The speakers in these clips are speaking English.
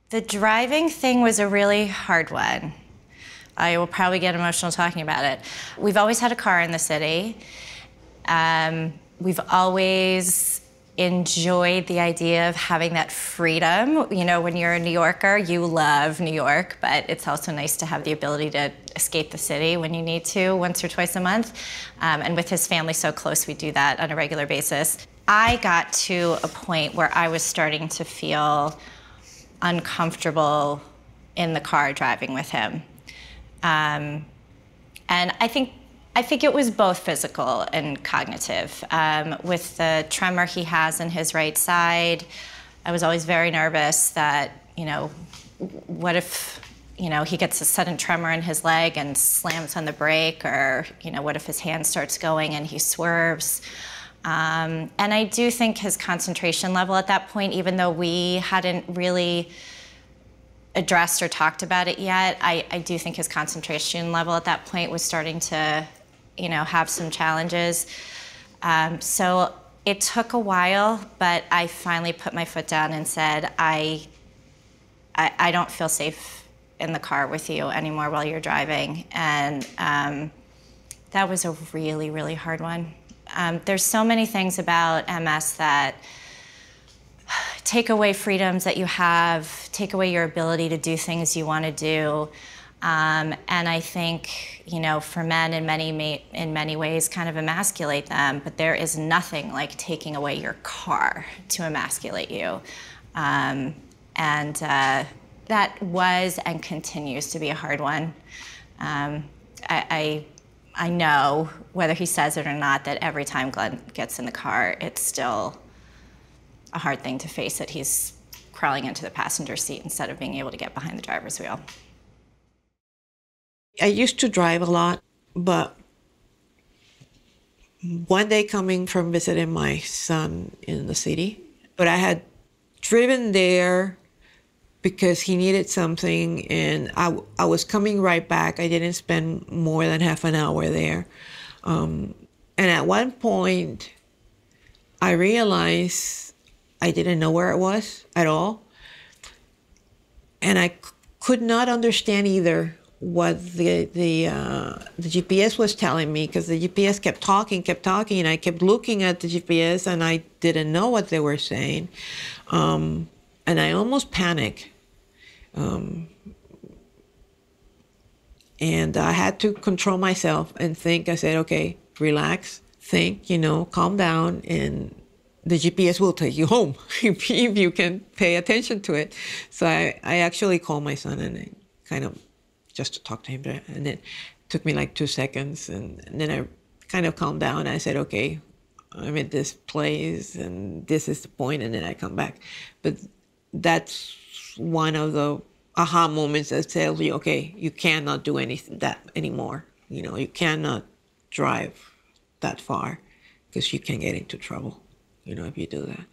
The driving thing was a really hard one. I will probably get emotional talking about it. We've always had a car in the city. We've always enjoyed the idea of having that freedom. You know, when you're a New Yorker, you love New York, but it's also nice to have the ability to escape the city when you need to, once or twice a month. And with his family so close, we do that on a regular basis. I got to a point where I was starting to feel uncomfortable in the car driving with him. And I think it was both physical and cognitive. With the tremor he has in his right side, I was always very nervous that, you know, what if, you know, he gets a sudden tremor in his leg and slams on the brake, or, you know, what if his hand starts going and he swerves? And I do think his concentration level at that point, even though we hadn't really addressed or talked about it yet, I do think his concentration level at that point was starting to, you know, have some challenges. So it took a while, but I finally put my foot down and said, I don't feel safe in the car with you anymore while you're driving. And that was a really, really hard one. There's so many things about MS that take away freedoms that you have, take away your ability to do things you want to do. And I think, you know, for men in many ways kind of emasculate them, but there is nothing like taking away your car to emasculate you. That was and continues to be a hard one. I know, whether he says it or not, that every time Glenn gets in the car, it's still a hard thing to face, that he's crawling into the passenger seat instead of being able to get behind the driver's wheel. I used to drive a lot, but one day coming from visiting my son in the city, but I had driven there because he needed something, and I was coming right back. I didn't spend more than half an hour there. And at one point, I realized I didn't know where it was at all. And I could not understand either what the GPS was telling me, because the GPS kept talking, and I kept looking at the GPS, and I didn't know what they were saying. And I almost panicked. And I had to control myself and think. I said, okay, relax, think, you know, calm down, and the GPS will take you home if you can pay attention to it. So I actually called my son, and I kind of just to talk to him, and it took me like 2 seconds, and then I kind of calmed down. I said, okay, I'm at this place, and this is the point, and then I come back. But that's one of the aha moments that tells you, okay, you cannot do anything that anymore. You know, you cannot drive that far because you can get into trouble, you know, if you do that.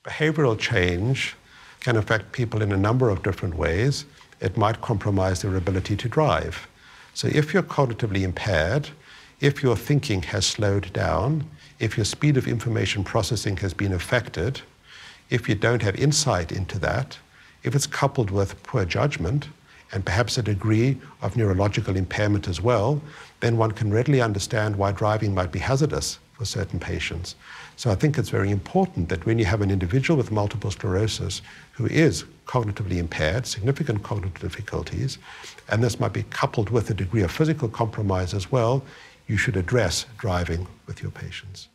Behavioral change can affect people in a number of different ways. It might compromise their ability to drive. So if you're cognitively impaired, if your thinking has slowed down, if your speed of information processing has been affected, if you don't have insight into that, if it's coupled with poor judgment and perhaps a degree of neurological impairment as well, then one can readily understand why driving might be hazardous for certain patients. So I think it's very important that when you have an individual with multiple sclerosis who is cognitively impaired, significant cognitive difficulties, and this might be coupled with a degree of physical compromise as well, you should address driving with your patients.